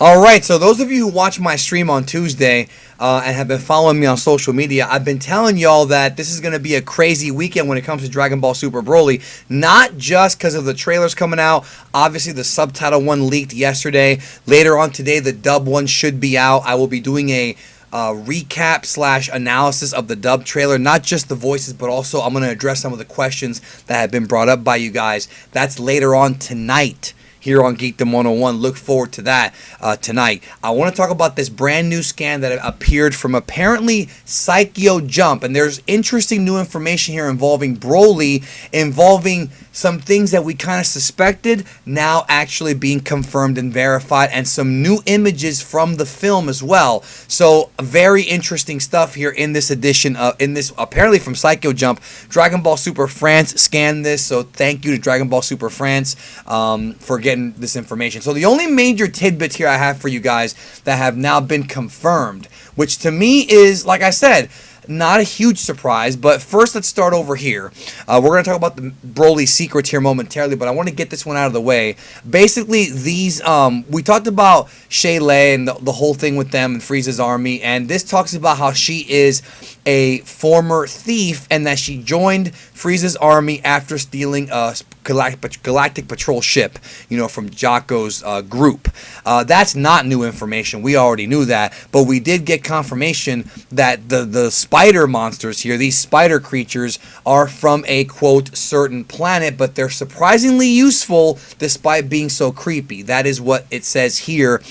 Alright, so those of you who watch my stream on Tuesday and have been following me on social media, I've been telling y'all that this is going to be a crazy weekend when it comes to Dragon Ball Super Broly. Not just because of the trailers coming out. Obviously, the subtitle one leaked yesterday. Later on today, the dub one should be out. I will be doing a recap / analysis of the dub trailer. Not just the voices, but also I'm going to address some of the questions that have been brought up by you guys. That's later on tonight here on Geekdom 101. Look forward to that tonight. I want to talk about this brand new scan that appeared from apparently Saikyo Jump. And there's interesting new information here involving Broly, involving some things that we kind of suspected now actually being confirmed and verified, and some new images from the film as well. So very interesting stuff here in this edition in this apparently from Saikyo Jump. Dragon Ball Super France scanned this, so thank you to Dragon Ball Super France for getting this information. So the only major tidbits here I have for you guys that have now been confirmed, which to me is, like I said, not a huge surprise, but first let's start over here. We're going to talk about the Broly secrets here momentarily, but I want to get this one out of the way. Basically, these, we talked about Shayla and the whole thing with them and Frieza's army, and this talks about how she is a former thief and that she joined Frieza's army after stealing a Galactic Patrol ship, you know, from Jocko's group. That's not new information. We already knew that, but we did get confirmation that the spider monsters here, these spider creatures, are from a, quote, certain planet, but they're surprisingly useful despite being so creepy. That is what it says here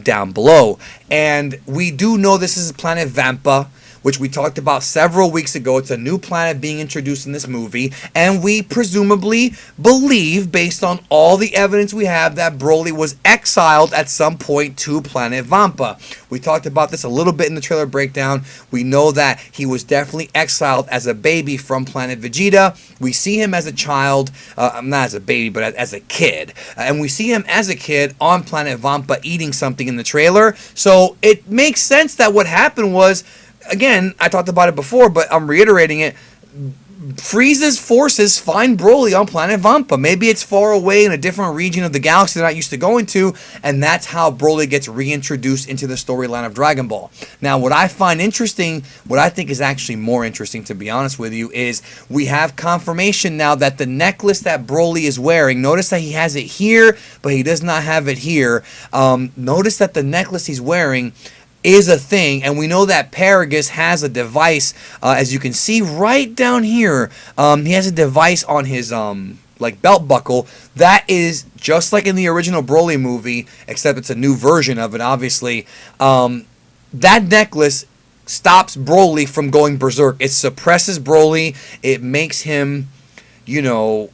down below. And we do know this is Planet Vampa, which we talked about several weeks ago. It's a new planet being introduced in this movie, and we presumably believe, based on all the evidence we have, that Broly was exiled at some point to Planet Vampa. We talked about this a little bit in the trailer breakdown. We know that he was definitely exiled as a baby from Planet Vegeta. We see him as a child, not as a baby, but as a kid. And we see him as a kid on Planet Vampa eating something in the trailer. So it makes sense that what happened was, again, I talked about it before, but I'm reiterating it. Frieza's forces find Broly on Planet Vampa. Maybe it's far away in a different region of the galaxy they're not used to going to, and that's how Broly gets reintroduced into the storyline of Dragon Ball. Now, what I find interesting, what I think is actually more interesting, to be honest with you, is we have confirmation now that the necklace that Broly is wearing, notice that he has it here, but he does not have it here. Notice that the necklace he's wearing is a thing, and we know that Paragus has a device, as you can see right down here. He has a device on his like belt buckle that is just like in the original Broly movie, except it's a new version of it, obviously. That necklace stops Broly from going berserk. It suppresses Broly. It makes him, you know,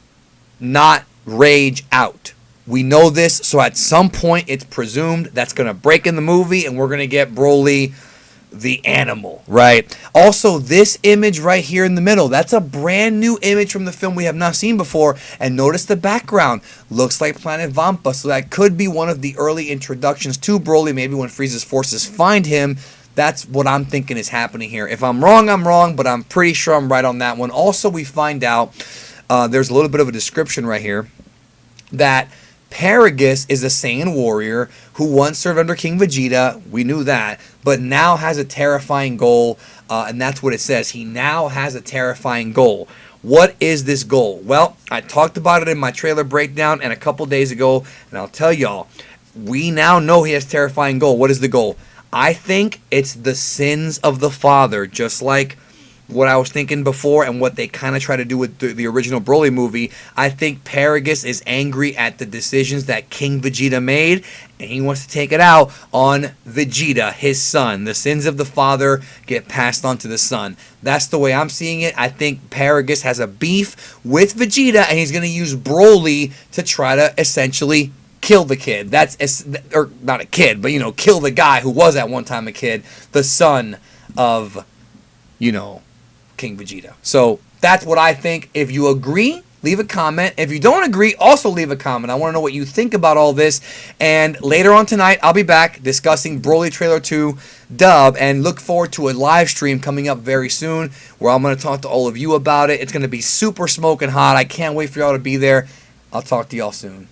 not rage out. We know this, so at some point it's presumed that's going to break in the movie and we're going to get Broly the animal, right? Also, this image right here in the middle, that's a brand new image from the film we have not seen before. And notice the background. Looks like Planet Vampa, so that could be one of the early introductions to Broly, maybe when Frieza's forces find him. That's what I'm thinking is happening here. If I'm wrong, I'm wrong, but I'm pretty sure I'm right on that one. Also, we find out, there's a little bit of a description right here, that Paragus is a Saiyan warrior who once served under King Vegeta. We knew that, but now has a terrifying goal, and that's what it says. He now has a terrifying goal. What is this goal? Well, I talked about it in my trailer breakdown and a couple days ago, and I'll tell y'all, we now know he has a terrifying goal. What is the goal? I think it's the sins of the father, just like what I was thinking before and what they kind of try to do with the original Broly movie. I think Paragus is angry at the decisions that King Vegeta made, and he wants to take it out on Vegeta, his son. The sins of the father get passed on to the son. That's the way I'm seeing it. I think Paragus has a beef with Vegeta, and he's going to use Broly to try to essentially kill the kid. Or not a kid, but, you know, kill the guy who was at one time a kid, the son of, you know, King Vegeta. So that's what I think. If you agree, leave a comment. If you don't agree, also leave a comment. I want to know what you think about all this. And later on tonight, I'll be back discussing Broly Trailer 2 dub, and look forward to a live stream coming up very soon where I'm going to talk to all of you about it. It's going to be super smoking hot. I can't wait for y'all to be there. I'll talk to y'all soon.